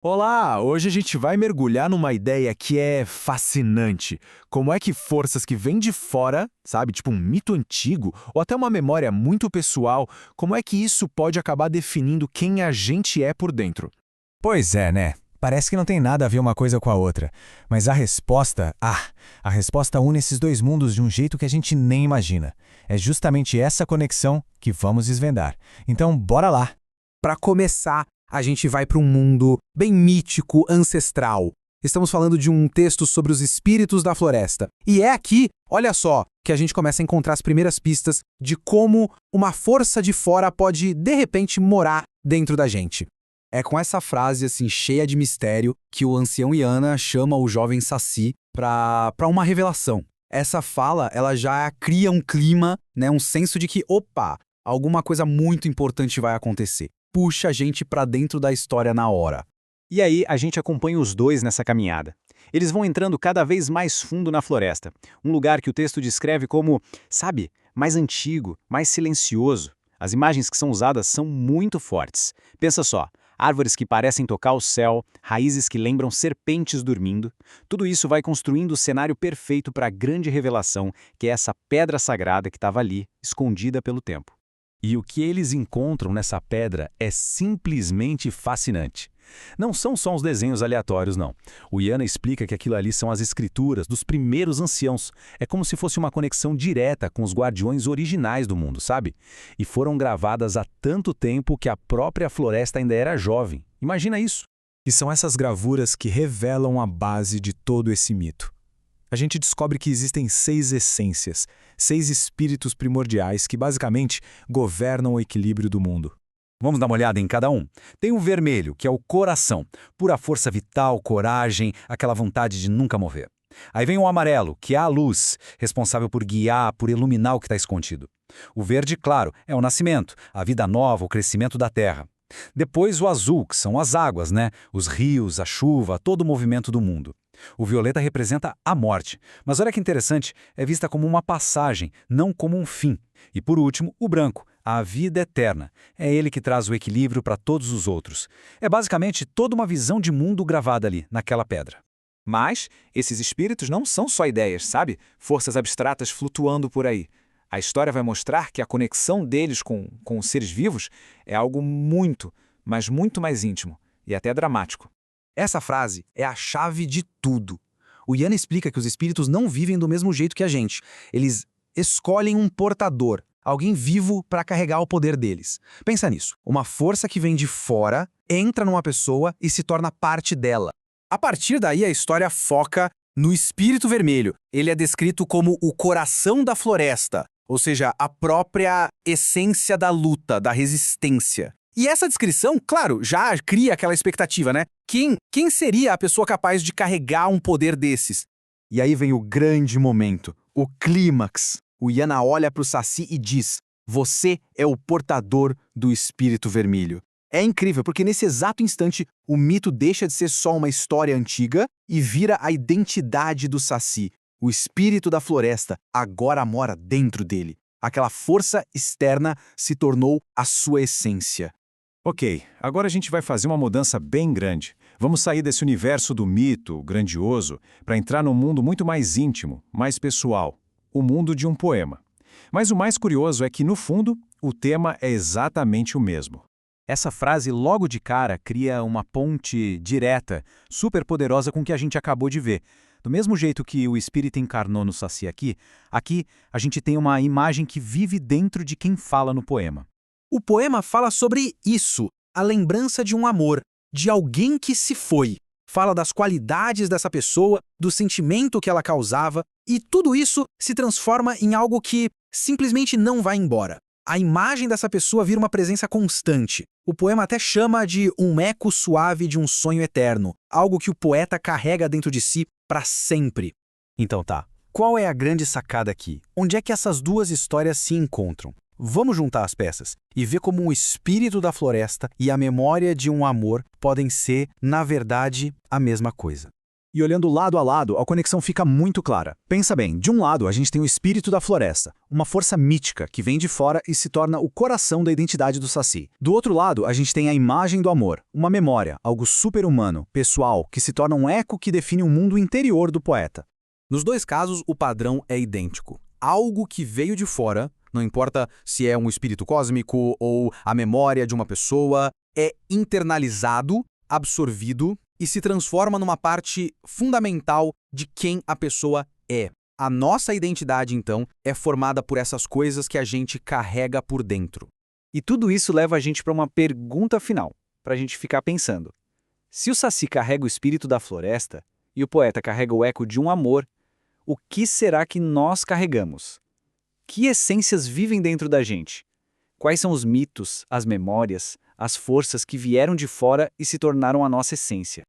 Olá! Hoje a gente vai mergulhar numa ideia que é fascinante. Como é que forças que vêm de fora, sabe, tipo um mito antigo, ou até uma memória muito pessoal, como é que isso pode acabar definindo quem a gente é por dentro? Pois é, né? Parece que não tem nada a ver uma coisa com a outra. Mas a resposta une esses dois mundos de um jeito que a gente nem imagina. É justamente essa conexão que vamos desvendar. Então, bora lá! Para começar, a gente vai para um mundo bem mítico, ancestral. Estamos falando de um texto sobre os espíritos da floresta. E é aqui, olha só, que a gente começa a encontrar as primeiras pistas de como uma força de fora pode, de repente, morar dentro da gente. É com essa frase, assim, cheia de mistério, que o ancião Iana chama o jovem Saci para uma revelação. Essa fala, ela já cria um clima, né, um senso de que, opa, alguma coisa muito importante vai acontecer. Puxa a gente para dentro da história na hora. E aí a gente acompanha os dois nessa caminhada. Eles vão entrando cada vez mais fundo na floresta, um lugar que o texto descreve como, sabe, mais antigo, mais silencioso. As imagens que são usadas são muito fortes. Pensa só, árvores que parecem tocar o céu, raízes que lembram serpentes dormindo. Tudo isso vai construindo o cenário perfeito para a grande revelação, que é essa pedra sagrada que estava ali, escondida pelo tempo. E o que eles encontram nessa pedra é simplesmente fascinante. Não são só uns desenhos aleatórios, não. O Iana explica que aquilo ali são as escrituras dos primeiros anciãos. É como se fosse uma conexão direta com os guardiões originais do mundo, sabe? E foram gravadas há tanto tempo que a própria floresta ainda era jovem. Imagina isso! E são essas gravuras que revelam a base de todo esse mito. A gente descobre que existem 6 essências, 6 espíritos primordiais que basicamente governam o equilíbrio do mundo. Vamos dar uma olhada em cada um. Tem o vermelho, que é o coração, pura força vital, coragem, aquela vontade de nunca morrer. Aí vem o amarelo, que é a luz, responsável por guiar, por iluminar o que está escondido. O verde, claro, é o nascimento, a vida nova, o crescimento da terra. Depois o azul, que são as águas, né? Os rios, a chuva, todo o movimento do mundo. O violeta representa a morte, mas olha que interessante, é vista como uma passagem, não como um fim. E por último, o branco, a vida eterna. É ele que traz o equilíbrio para todos os outros. É basicamente toda uma visão de mundo gravada ali, naquela pedra. Mas esses espíritos não são só ideias, sabe? Forças abstratas flutuando por aí. A história vai mostrar que a conexão deles com os seres vivos é algo muito, mas muito mais íntimo e até dramático. Essa frase é a chave de tudo. O Iana explica que os espíritos não vivem do mesmo jeito que a gente. Eles escolhem um portador, alguém vivo para carregar o poder deles. Pensa nisso. Uma força que vem de fora, entra numa pessoa e se torna parte dela. A partir daí, a história foca no espírito vermelho. Ele é descrito como o coração da floresta, ou seja, a própria essência da luta, da resistência. E essa descrição, claro, já cria aquela expectativa, né? Quem seria a pessoa capaz de carregar um poder desses? E aí vem o grande momento, o clímax. O Iana olha para o Saci e diz: você é o portador do espírito vermelho. É incrível, porque nesse exato instante, o mito deixa de ser só uma história antiga e vira a identidade do Saci. O espírito da floresta agora mora dentro dele. Aquela força externa se tornou a sua essência. Ok, agora a gente vai fazer uma mudança bem grande. Vamos sair desse universo do mito, grandioso, para entrar num mundo muito mais íntimo, mais pessoal. O mundo de um poema. Mas o mais curioso é que, no fundo, o tema é exatamente o mesmo. Essa frase logo de cara cria uma ponte direta, super poderosa com o que a gente acabou de ver. Do mesmo jeito que o espírito encarnou no Saci aqui a gente tem uma imagem que vive dentro de quem fala no poema. O poema fala sobre isso, a lembrança de um amor, de alguém que se foi. Fala das qualidades dessa pessoa, do sentimento que ela causava, e tudo isso se transforma em algo que simplesmente não vai embora. A imagem dessa pessoa vira uma presença constante. O poema até chama de um eco suave de um sonho eterno, algo que o poeta carrega dentro de si para sempre. Então tá, qual é a grande sacada aqui? Onde é que essas duas histórias se encontram? Vamos juntar as peças e ver como o espírito da floresta e a memória de um amor podem ser, na verdade, a mesma coisa. E olhando lado a lado, a conexão fica muito clara. Pensa bem, de um lado a gente tem o espírito da floresta, uma força mítica que vem de fora e se torna o coração da identidade do Saci. Do outro lado, a gente tem a imagem do amor, uma memória, algo super-humano, pessoal, que se torna um eco que define o mundo interior do poeta. Nos dois casos, o padrão é idêntico. Algo que veio de fora, não importa se é um espírito cósmico ou a memória de uma pessoa, é internalizado, absorvido e se transforma numa parte fundamental de quem a pessoa é. A nossa identidade, então, é formada por essas coisas que a gente carrega por dentro. E tudo isso leva a gente para uma pergunta final, para a gente ficar pensando. Se o Saci carrega o espírito da floresta e o poeta carrega o eco de um amor, o que será que nós carregamos? Que essências vivem dentro da gente? Quais são os mitos, as memórias, as forças que vieram de fora e se tornaram a nossa essência?